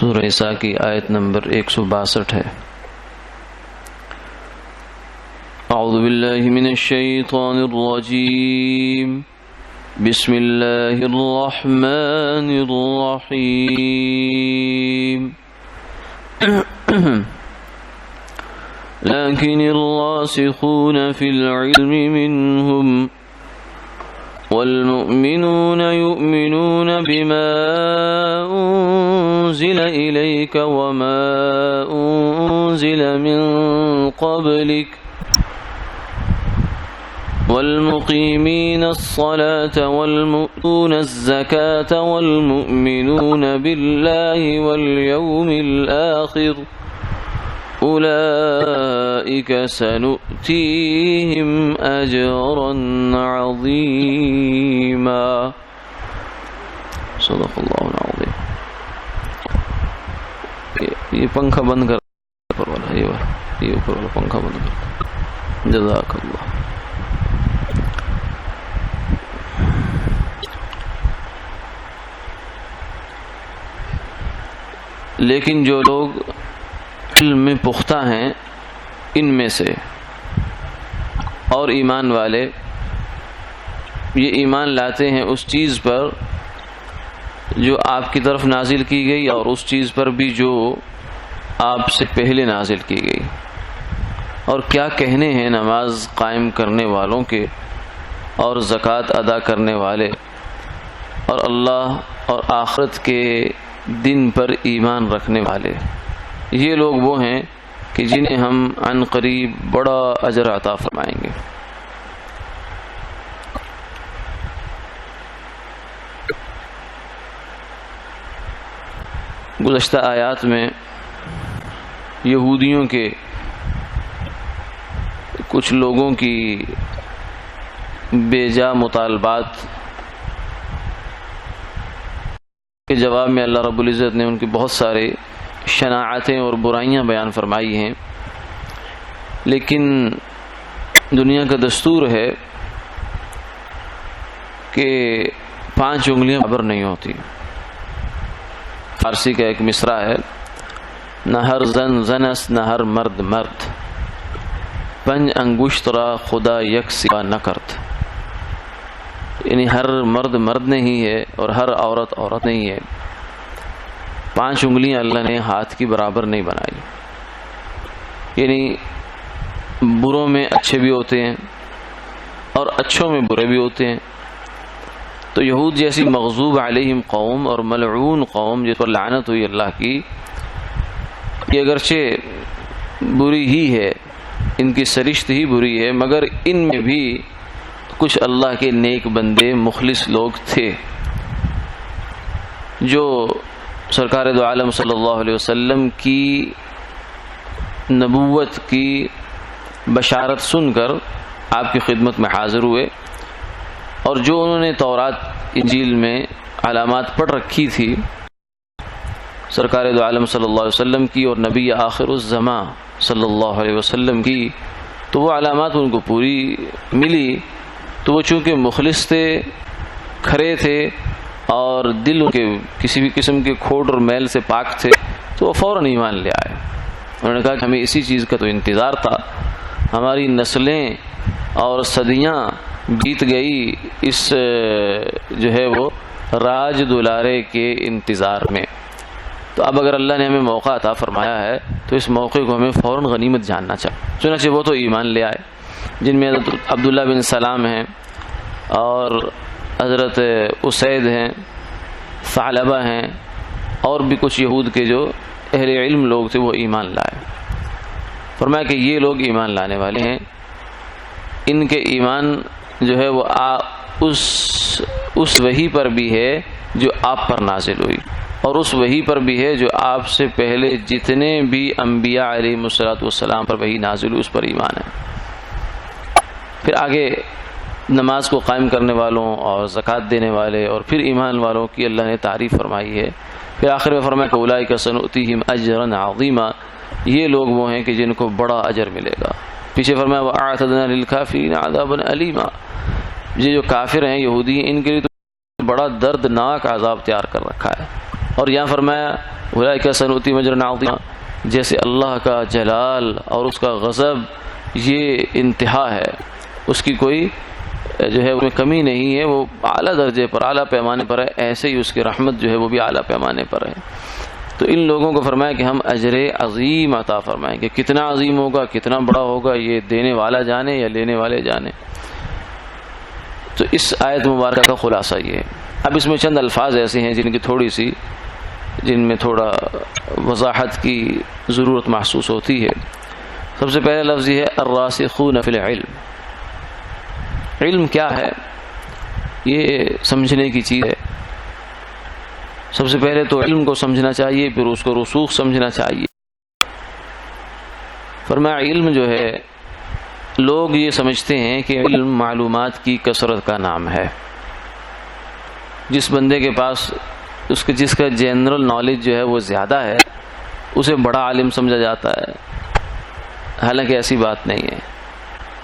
سورہ نساء کی آیت نمبر 162 ہے۔ اعوذ باللہ من الشیطان الرجیم، بسم اللہ الرحمن الرحیم۔ لیکن الراسخون فی العلم منهم والمؤمنون يؤمنون بما أنزل إليك وما أنزل من قبلك والمقيمين الصلاة والمؤتون الزكاة والمؤمنون بالله واليوم الآخر أولئك سنؤتيهم أجرا عظيما۔ صدق اللہ العظیم۔ یہ پنکھا بند کر، اوپر والا یہ اوپر والا پنکھا بند کر، جزاک اللہ۔ لیکن جو لوگ علم میں پختہ ہیں ان میں سے اور ایمان والے، یہ ایمان لاتے ہیں اس چیز پر جو آپ کی طرف نازل کی گئی اور اس چیز پر بھی جو آپ سے پہلے نازل کی گئی۔ اور کیا کہنے ہیں نماز قائم کرنے والوں کے اور زکوٰۃ ادا کرنے والے اور اللہ اور آخرت کے دن پر ایمان رکھنے والے۔ یہ لوگ وہ ہیں کہ جنہیں ہم عن قریب بڑا اجر عطا فرمائیں گے۔ گزشتہ آیات میں یہودیوں کے کچھ لوگوں کی بے جا مطالبات کے جواب میں اللہ رب العزت نے ان کی بہت سارے شناعتیں اور برائیاں بیان فرمائی ہیں، لیکن دنیا کا دستور ہے کہ 5 انگلیاں برابر نہیں ہوتی۔ فارسی کا ایک مصرع ہے، نہ ہر زن زنس نہ ہر مرد مرد، 5 انگشت را خدا یک سوا نہ کرت۔ یعنی ہر مرد مرد نہیں ہے اور ہر عورت عورت نہیں ہے۔ 5 انگلیاں اللہ نے ہاتھ کی برابر نہیں بنائی۔ یعنی بروں میں اچھے بھی ہوتے ہیں اور اچھوں میں برے بھی ہوتے ہیں۔ تو یہود جیسی مغضوب علیہم قوم اور ملعون قوم جس پر لعنت ہوئی اللہ کی، یہ اگرچہ بری ہی ہے، ان کی سرشت ہی بری ہے، مگر ان میں بھی کچھ اللہ کے نیک بندے مخلص لوگ تھے جو سرکار دو عالم صلی اللہ علیہ وسلم کی نبوت کی بشارت سن کر آپ کی خدمت میں حاضر ہوئے، اور جو انہوں نے تورات انجیل میں علامات پڑھ رکھی تھی سرکار دو عالم صلی اللہ علیہ وسلم کی اور نبی آخر الزماں صلی اللہ علیہ وسلم کی، تو وہ علامات ان کو پوری ملی۔ تو وہ چونکہ مخلص تھے، کھرے تھے اور دل کے کسی بھی قسم کے کھوٹ اور میل سے پاک تھے، تو وہ فوراً ایمان لے آئے۔ انہوں نے کہا کہ ہمیں اسی چیز کا تو انتظار تھا، ہماری نسلیں اور صدیاں بیت گئی اس جو ہے وہ راج دلارے کے انتظار میں۔ تو اب اگر اللہ نے ہمیں موقع عطا فرمایا ہے تو اس موقع کو ہمیں فوراً غنیمت جاننا چاہیے۔ چنانچہ وہ تو ایمان لے آئے، جن میں حضرت عبداللہ بن سلام ہیں اور حضرت اسید ہیں، ثعلبہ ہیں، اور بھی کچھ یہود کے جو اہل علم لوگ تھے وہ ایمان لائے۔ فرمایا کہ یہ لوگ ایمان لانے والے ہیں، ان کے ایمان جو ہے وہ اس وحی پر بھی ہے جو آپ پر نازل ہوئی، اور اس وحی پر بھی ہے جو آپ سے پہلے جتنے بھی انبیاء علیہ السلام پر وحی نازل ہوئی اس پر ایمان ہے۔ پھر آگے نماز کو قائم کرنے والوں اور زکوٰۃ دینے والے اور پھر ایمان والوں کی اللہ نے تعریف فرمائی ہے۔ پھر آخر میں فرمایا کہ اولئک سنؤتیہم اجرا عظیما، یہ لوگ وہ ہیں کہ جن کو بڑا اجر ملے گا۔ پیچھے فرمایا وَأَعْتَدْنَا لِلْكَافِرِينَ عَذَابًا أَلِيمًا، یہ جو کافر ہیں یہودی ہیں ان کے لیے تو بڑا دردناک عذاب تیار کر رکھا ہے، اور یہاں فرمایا اولئک سنؤتی اجرا عظیما، جیسے اللہ کا جلال اور اس کا غضب یہ انتہا ہے، اس کی کوئی جو ہے اس میں کمی نہیں ہے، وہ اعلیٰ درجے پر اعلیٰ پیمانے پر ہے، ایسے ہی اس کی رحمت جو ہے وہ بھی اعلیٰ پیمانے پر ہے۔ تو ان لوگوں کو فرمایا کہ ہم اجر عظیم عطا فرمائیں گے۔ کتنا عظیم ہوگا، کتنا بڑا ہوگا، یہ دینے والا جانے یا لینے والے جانے۔ تو اس آیت مبارکہ کا خلاصہ یہ ہے۔ اب اس میں چند الفاظ ایسے ہیں جن میں تھوڑا وضاحت کی ضرورت محسوس ہوتی ہے۔ سب سے پہلا لفظ یہ ہے الراسخون فی العلم۔ علم کیا ہے؟ یہ سمجھنے کی چیز ہے۔ سب سے پہلے تو علم کو سمجھنا چاہیے، پھر اس کو رسوخ سمجھنا چاہیے۔ فرمایا علم جو ہے، لوگ یہ سمجھتے ہیں کہ علم معلومات کی کثرت کا نام ہے۔ جس بندے کے پاس جس کا جنرل نالج جو ہے وہ زیادہ ہے، اسے بڑا عالم سمجھا جاتا ہے، حالانکہ ایسی بات نہیں ہے۔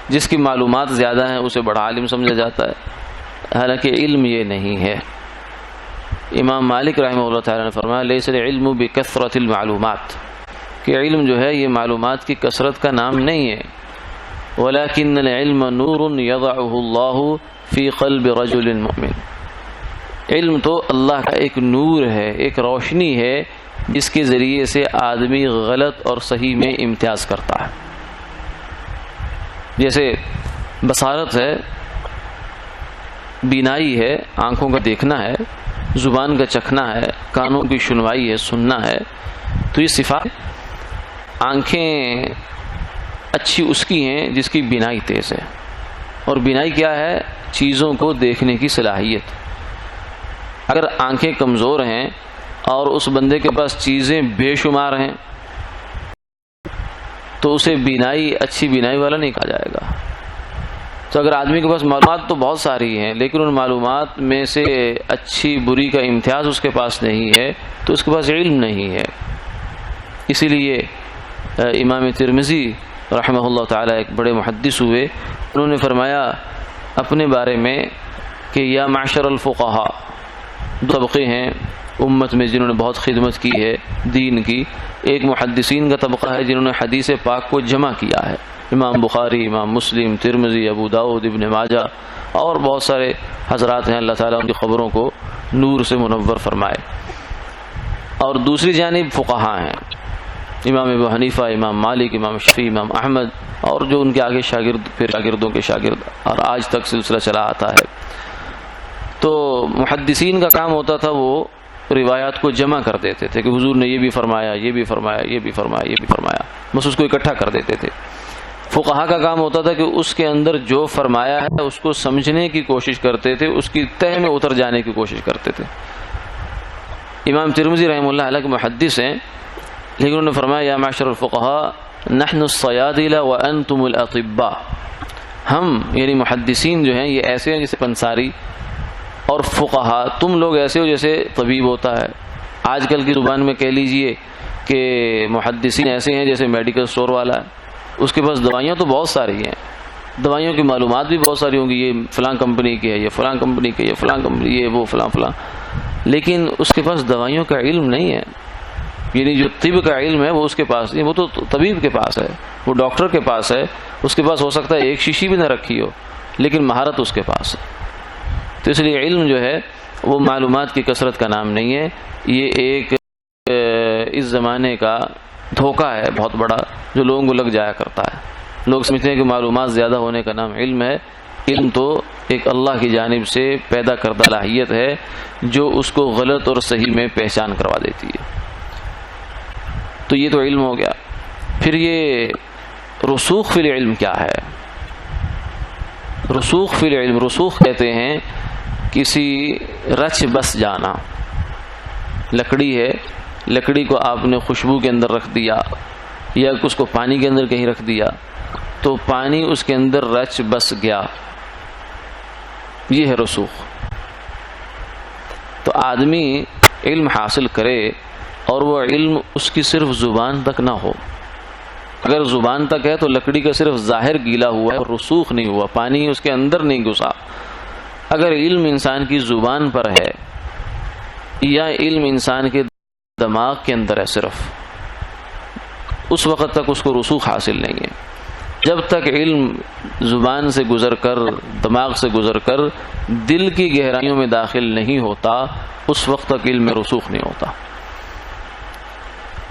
جس کی معلومات زیادہ ہیں اسے بڑا عالم سمجھا جاتا ہے، حالانکہ علم یہ نہیں ہے۔ امام مالک رحمہ اللہ تعالیٰ نے فرمایا لیس العلم بکثرت المعلومات، کہ علم جو ہے یہ معلومات کی کثرت کا نام نہیں ہے، ولکن العلم نور یضعہ اللہ فی قلب رجل مؤمن۔ علم تو اللہ کا ایک نور ہے، ایک روشنی ہے، جس کے ذریعے سے آدمی غلط اور صحیح میں امتیاز کرتا ہے۔ جیسے بصارت ہے، بینائی ہے، آنکھوں کا دیکھنا ہے، زبان کا چکھنا ہے، کانوں کی سنوائی ہے، سننا ہے، تو یہ صفات۔ آنکھیں اچھی اس کی ہیں جس کی بینائی تیز ہے، اور بینائی کیا ہے؟ چیزوں کو دیکھنے کی صلاحیت۔ اگر آنکھیں کمزور ہیں اور اس بندے کے پاس چیزیں بے شمار ہیں تو اسے اچھی بینائی والا نہیں کہا جائے گا۔ تو اگر آدمی کے پاس معلومات تو بہت ساری ہیں لیکن ان معلومات میں سے اچھی بری کا امتیاز اس کے پاس نہیں ہے تو اس کے پاس علم نہیں ہے۔ اسی لیے امام ترمذی رحمہ اللہ تعالی ایک بڑے محدث ہوئے، انہوں نے فرمایا اپنے بارے میں کہ یا معشر الفقہاء، دو طبقے ہیں امت میں جنہوں نے بہت خدمت کی ہے دین کی۔ ایک محدثین کا طبقہ ہے جنہوں نے حدیث پاک کو جمع کیا ہے، امام بخاری، امام مسلم، ترمذی، ابو داؤد، ابن ماجہ اور بہت سارے حضرات ہیں، اللہ تعالیٰ ان کی خبروں کو نور سے منور فرمائے۔ اور دوسری جانب فقہاء ہیں، امام ابو حنیفہ، امام مالک، امام شافعی، امام احمد، اور جو ان کے آگے شاگرد پھر شاگردوں کے شاگرد، اور آج تک سلسلہ چلا آتا ہے۔ تو محدثین کا کام ہوتا تھا وہ روایات کو جمع کر دیتے تھے کہ حضور نے یہ بھی فرمایا، یہ بھی فرمایا، یہ بھی فرمایا، یہ بھی فرمایا، بس اس کو اکٹھا کر دیتے تھے۔ فقہا کا کام ہوتا تھا کہ اس کے اندر جو فرمایا ہے اس کو سمجھنے کی کوشش کرتے تھے، اس کی تہ میں اتر جانے کی کوشش کرتے تھے۔ امام ترمذی رحمہ اللہ علیہ کے محدث ہیں، لیکن انہوں نے فرمایا یا معشر الفقہاء نحن الصیادلہ وانتم الاطباء، ہم یعنی محدثین جو ہیں یہ ایسے ہیں جیسے پنساری، اور فقہا تم لوگ ایسے ہو جیسے طبیب ہوتا ہے۔ آج کل کی زبان میں کہہ لیجئے کہ محدثین ایسے ہیں جیسے میڈیکل سٹور والا ہے، اس کے پاس دوائیاں تو بہت ساری ہیں، دوائیوں کی معلومات بھی بہت ساری ہوں گی، یہ فلاں کمپنی کی ہے، یہ فلاں کمپنی کی ہے، یہ فلاں کمپنی، یہ وہ فلاں فلاں، لیکن اس کے پاس دوائیوں کا علم نہیں ہے۔ یعنی جو طب کا علم ہے وہ اس کے پاس نہیں، وہ تو طبیب کے پاس ہے، وہ ڈاکٹر کے پاس ہے، اس کے پاس ہو سکتا ہے ایک شیشی بھی نہ رکھی ہو لیکن مہارت اس کے پاس ہے۔ تو اس لیے علم جو ہے وہ معلومات کی کثرت کا نام نہیں ہے، یہ ایک اس زمانے کا دھوکہ ہے بہت بڑا جو لوگوں کو لگ جایا کرتا ہے۔ لوگ سمجھتے ہیں کہ معلومات زیادہ ہونے کا نام علم ہے۔ علم تو ایک اللہ کی جانب سے پیدا کردہ صلاحیت ہے جو اس کو غلط اور صحیح میں پہچان کروا دیتی ہے۔ تو یہ تو علم ہو گیا۔ پھر یہ رسوخ فی العلم کیا ہے؟ رسوخ فی العلم، رسوخ کہتے ہیں کسی رچ بس جانا۔ لکڑی ہے، لکڑی کو آپ نے خوشبو کے اندر رکھ دیا یا اس کو پانی کے اندر کہیں رکھ دیا تو پانی اس کے اندر رچ بس گیا، یہ ہے رسوخ۔ تو آدمی علم حاصل کرے اور وہ علم اس کی صرف زبان تک نہ ہو۔ اگر زبان تک ہے تو لکڑی کا صرف ظاہر گیلا ہوا ہے اور رسوخ نہیں ہوا، پانی اس کے اندر نہیں گھسا۔ اگر علم انسان کی زبان پر ہے یا علم انسان کے دماغ کے اندر ہے صرف، اس وقت تک اس کو رسوخ حاصل نہیں ہے۔ جب تک علم زبان سے گزر کر، دماغ سے گزر کر دل کی گہرائیوں میں داخل نہیں ہوتا، اس وقت تک علم میں رسوخ نہیں ہوتا۔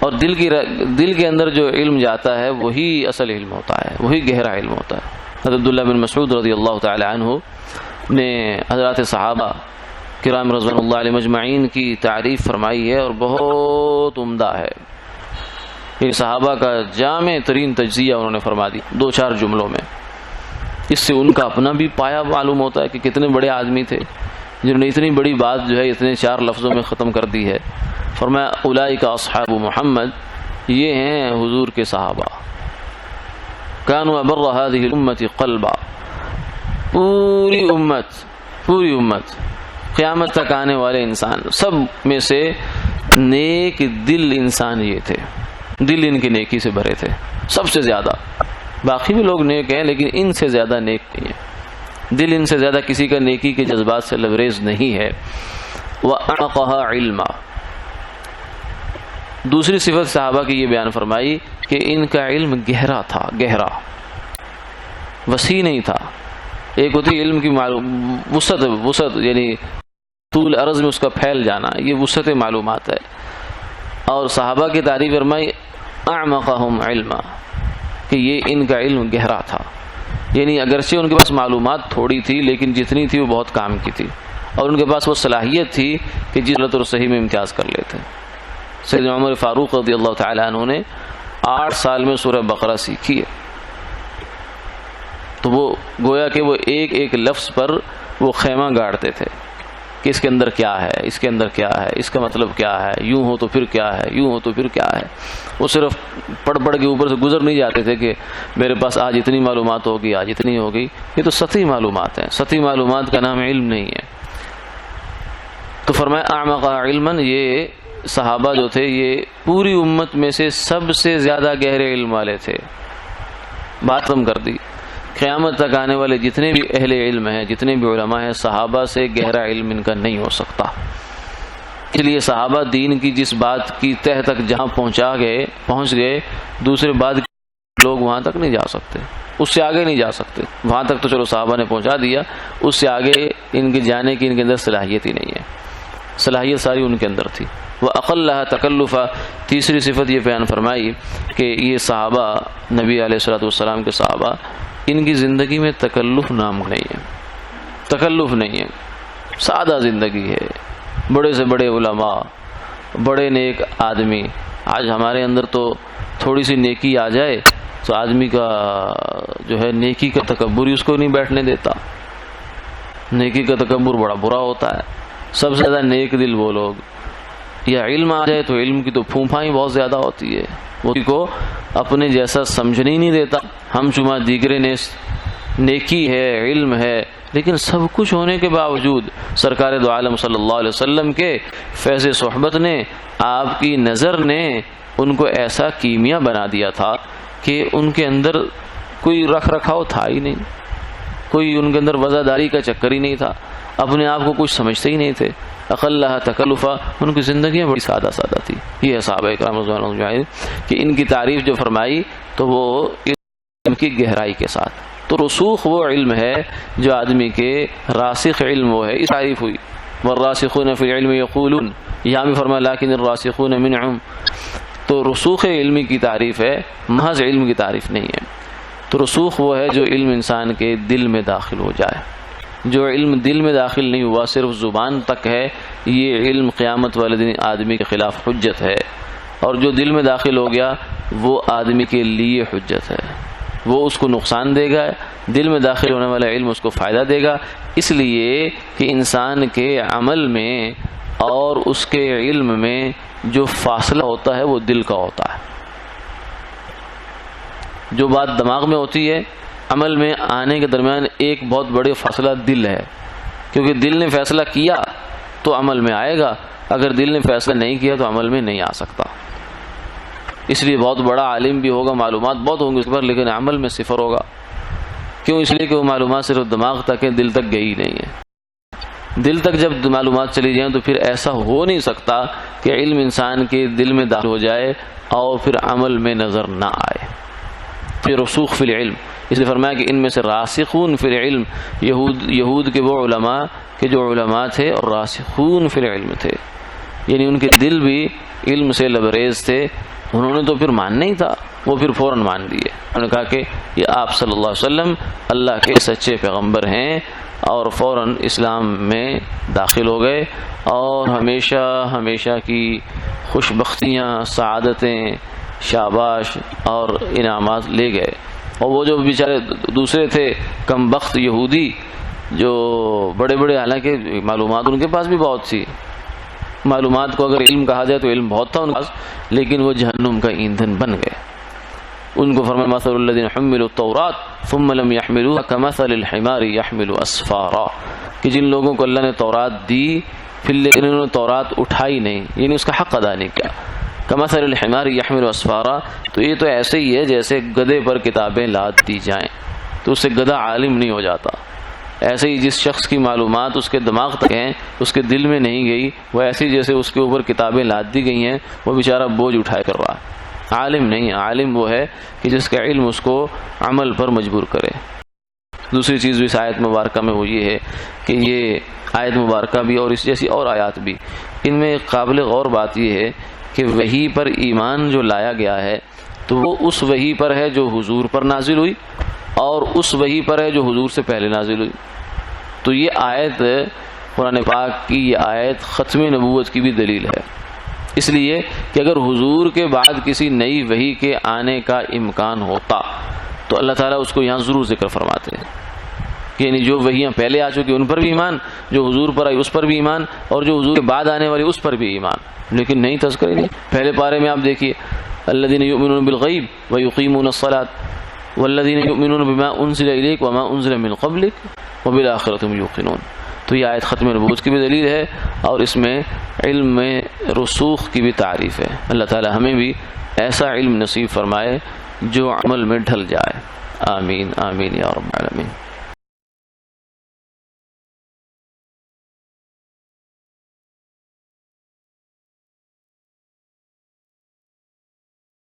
اور دل کے اندر جو علم جاتا ہے وہی اصل علم ہوتا ہے، وہی گہرا علم ہوتا ہے۔ حضرت عبداللہ بن مسعود رضی اللہ تعالی عنہ نے حضرات صحابہ کرام رضوان اللہ علیہ مجمعین کی تعریف فرمائی ہے اور بہت عمدہ ہے۔ یہ صحابہ کا جامع ترین تجزیہ انہوں نے فرما دی 2-4 جملوں میں۔ اس سے ان کا اپنا بھی پایا معلوم ہوتا ہے کہ کتنے بڑے آدمی تھے جنہوں نے اتنی بڑی بات جو ہے اتنے 4 لفظوں میں ختم کر دی ہے۔ فرمایا اولئک اصحاب محمد، یہ ہیں حضور کے صحابہ، کانوا ابر هذه الامه قلبا، پوری امت قیامت تک آنے والے انسان سب میں سے نیک دل انسان یہ تھے، دل ان کی نیکی سے بھرے تھے سب سے زیادہ۔ باقی بھی لوگ نیک ہیں لیکن ان سے زیادہ نیک نہیں ہے، دل ان سے زیادہ کسی کا نیکی کے جذبات سے لبریز نہیں ہے۔ وَأَعْقَهَا عِلْمًا، دوسری صفت صحابہ کی یہ بیان فرمائی کہ ان کا علم گہرا تھا، گہرا، وسیع نہیں تھا۔ ایک ہوتی علم کی وسعت یعنی طول عرض میں اس کا پھیل جانا، یہ وسعت معلومات ہے۔ اور صحابہ کی تعریف فرمائی اعمقہم علما، کہ یہ ان کا علم گہرا تھا، یعنی اگرچہ ان کے پاس معلومات تھوڑی تھی لیکن جتنی تھی وہ بہت کام کی تھی، اور ان کے پاس وہ صلاحیت تھی کہ جس غلط اور صحیح میں امتیاز کر لیتے۔ سیدنا عمر فاروق رضی اللہ تعالی عنہ نے 8 سال میں سورہ بقرہ سیکھی ہے، تو وہ گویا کہ وہ ایک ایک لفظ پر وہ خیمہ گاڑتے تھے کہ اس کے اندر کیا ہے، اس کے اندر کیا ہے، اس کا مطلب کیا ہے، یوں ہو تو پھر کیا ہے، یوں ہو تو پھر کیا ہے۔ وہ صرف پڑھ کے اوپر سے گزر نہیں جاتے تھے کہ میرے پاس آج اتنی معلومات ہوگی، آج اتنی ہوگی۔ یہ تو سطحی معلومات ہیں، سطحی معلومات کا نام علم نہیں ہے۔ تو فرمایا اعمق علما، یہ صحابہ جو تھے یہ پوری امت میں سے سب سے زیادہ گہرے علم والے تھے۔ بات ختم کر دی، قیامت تک آنے والے جتنے بھی اہل علم ہیں، جتنے بھی علماء ہیں، صحابہ سے گہرا علم ان کا نہیں ہو سکتا۔ اس لیے صحابہ دین کی جس بات کی تہ تک جہاں پہنچ گئے، دوسرے بعد لوگ وہاں تک نہیں جا سکتے، اس سے آگے نہیں جا سکتے۔ وہاں تک تو چلو صحابہ نے پہنچا دیا، اس سے آگے ان کے جانے کی ان کے اندر صلاحیت ہی نہیں ہے، صلاحیت ساری ان کے اندر تھی۔ وَأَقَلَّهَا تَكَلُّفًا، تیسری صفت یہ بیان فرمائی کہ یہ صحابہ، نبی علیہ الصلوۃ والسلام کے صحابہ، ان کی زندگی میں تکلف نام نہیں ہے، تکلف نہیں ہے، سادہ زندگی ہے۔ بڑے سے بڑے علماء، بڑے نیک آدمی، آج ہمارے اندر تو تھوڑی سی نیکی آ جائے تو آدمی کا جو ہے نیکی کا تکبر ہی اس کو نہیں بیٹھنے دیتا، نیکی کا تکبر بڑا برا ہوتا ہے۔ سب سے زیادہ نیک دل وہ لوگ، یا علم آ جائے تو علم کی تو پھونپھا ہی بہت زیادہ ہوتی ہے، وہ کو اپنے جیسا سمجھنے ہی نہیں دیتا۔ ہم چما دیگرے نیکی ہے، علم ہے، لیکن سب کچھ ہونے کے باوجود سرکار دو عالم صلی اللہ علیہ وسلم کے فیض صحبت نے، آپ کی نظر نے ان کو ایسا کیمیا بنا دیا تھا کہ ان کے اندر کوئی رکھ رکھاؤ تھا ہی نہیں، کوئی ان کے اندر وزاداری کا چکر ہی نہیں تھا، اپنے آپ کو کچھ سمجھتے ہی نہیں تھے۔ اقلها تکلفا، ان کی زندگیاں بڑی سادہ سادہ تھی۔ یہ صحابہ کرام رضوان اللہ علیہم کہ ان کی تعریف جو فرمائی تو وہ علم کی گہرائی کے ساتھ، تو رسوخ وہ علم ہے جو آدمی کے راسخ علم وہ ہے، اس تعریف ہوئی والراسخون فی العلم یقولون، یہاں بھی فرمایا لیکن الراسخون منہم، تو رسوخ علمی کی تعریف ہے، محض علم کی تعریف نہیں ہے۔ تو رسوخ وہ ہے جو علم انسان کے دل میں داخل ہو جائے، جو علم دل میں داخل نہیں ہوا، صرف زبان تک ہے، یہ علم قیامت والے دن آدمی کے خلاف حجت ہے، اور جو دل میں داخل ہو گیا وہ آدمی کے لیے حجت ہے، وہ اس کو نقصان دے گا، دل میں داخل ہونے والا علم اس کو فائدہ دے گا، اس لیے کہ انسان کے عمل میں اور اس کے علم میں جو فاصلہ ہوتا ہے وہ دل کا ہوتا ہے۔ جو بات دماغ میں ہوتی ہے، عمل میں آنے کے درمیان ایک بہت بڑے فاصلہ دل ہے، کیونکہ دل نے فیصلہ کیا تو عمل میں آئے گا، اگر دل نے فیصلہ نہیں کیا تو عمل میں نہیں آ سکتا۔ اس لیے بہت بڑا عالم بھی ہوگا، معلومات بہت ہوں گی اس پر، لیکن عمل میں صفر ہوگا۔ کیوں؟ اس لیے کہ وہ معلومات صرف دماغ تک ہے، دل تک گئی نہیں ہے۔ دل تک جب معلومات چلی جائیں تو پھر ایسا ہو نہیں سکتا کہ علم انسان کے دل میں داخل ہو جائے اور پھر عمل میں نظر نہ آئے. پھر رسوخ فی العلم، اس لیے فرمایا کہ ان میں سے راسخون فی العلم، یہود کے وہ علماء کہ جو علماء تھے اور راسخون فی العلم تھے، یعنی ان کے دل بھی علم سے لبریز تھے. انہوں نے تو پھر ماننا ہی تھا، وہ پھر فوراً مان لیے. انہوں نے کہا کہ یہ آپ صلی اللہ علیہ وسلم اللہ کے سچے پیغمبر ہیں، اور فوراً اسلام میں داخل ہو گئے اور ہمیشہ ہمیشہ کی خوش بختیاں، سعادتیں، شاباش اور انعامات لے گئے. اور وہ جو بیچارے دوسرے تھے کم بخت یہودی، جو بڑے بڑے، حالانکہ معلومات ان کے پاس بھی بہت تھی، معلومات کو اگر علم کہا جائے تو علم بہت تھا ان کے پاس، لیکن وہ جہنم کا ایندھن بن گئے. ان کو فرمایا مثل الذین حملوا التوراۃ ثم لم يحملوها كمثل الحمار يحمل اسفارا، کہ جن لوگوں کو اللہ نے تورات دی پھر لیکن انہوں نے تورات اٹھائی نہیں، یعنی اس کا حق ادا نہیں کیا. کمثل الحمار يحمل اسفارا، تو یہ تو ایسے ہی ہے جیسے گدھے پر کتابیں لاد دی جائیں تو اس سے گدھا عالم نہیں ہو جاتا. ایسے ہی جس شخص کی معلومات اس کے دماغ تک ہیں اس کے دل میں نہیں گئی، وہ ایسی جیسے اس کے اوپر کتابیں لاد دی گئی ہیں، وہ بیچارہ بوجھ اٹھائے کر رہا ہے. عالم نہیں ہے، عالم وہ ہے کہ جس کا علم اس کو عمل پر مجبور کرے. دوسری چیز بھی اس آیت مبارکہ میں وہ یہ ہے کہ یہ آیت مبارکہ بھی اور اس جیسی اور آیات بھی، ان میں ایک قابل غور بات یہ ہے کہ وحی پر ایمان جو لایا گیا ہے تو وہ اس وحی پر ہے جو حضور پر نازل ہوئی، اور اس وحی پر ہے جو حضور سے پہلے نازل ہوئی. تو یہ آیت قرآن پاک کی یہ آیت ختم نبوت کی بھی دلیل ہے، اس لیے کہ اگر حضور کے بعد کسی نئی وحی کے آنے کا امکان ہوتا تو اللہ تعالیٰ اس کو یہاں ضرور ذکر فرماتے ہیں، یعنی جو وحیاں پہلے آ چکی ان پر بھی ایمان، جو حضور پر آئی اس پر بھی ایمان، اور جو حضور کے بعد آنے والی اس پر بھی ایمان. لیکن نہیں تذکرہ نہیں. پہلے پارے میں آپ دیکھیے الذین یؤمنون بالغیب ویقیمون الصلاۃ والذین یؤمنون بما انزل الیک وما انزل من قبلک وبالآخرۃ هم یوقنون. تو یہ آیت ختم نبوت کی بھی دلیل ہے اور اس میں علم میں رسوخ کی بھی تعریف ہے. اللہ تعالی ہمیں بھی ایسا علم نصیب فرمائے جو عمل میں ڈھل جائے. آمین آمین یا رب العالمین.